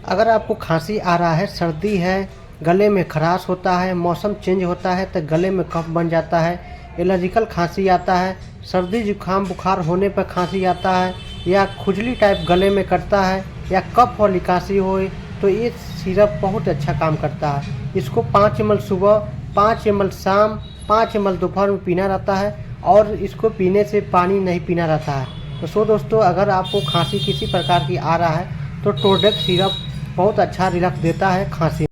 अगर आपको खांसी आ रहा है, सर्दी है, गले में खराश होता है, मौसम चेंज होता है तो गले में कफ बन जाता है, एलर्जिकल खांसी आता है, सर्दी जुकाम बुखार होने पर खांसी आता है, या खुजली टाइप गले में करता है, या कफ वाली खांसी हो, तो ये सिरप बहुत अच्छा काम करता है। इसको 5 ml सुबह, 5 ml शाम, 5 ml दोपहर में पीना रहता है, और इसको पीने से पानी नहीं पीना रहता है। तो दोस्तों, अगर आपको खांसी किसी प्रकार की आ रहा है तो टोडेक सिरप बहुत अच्छा रिलैक्स देता है खांसी।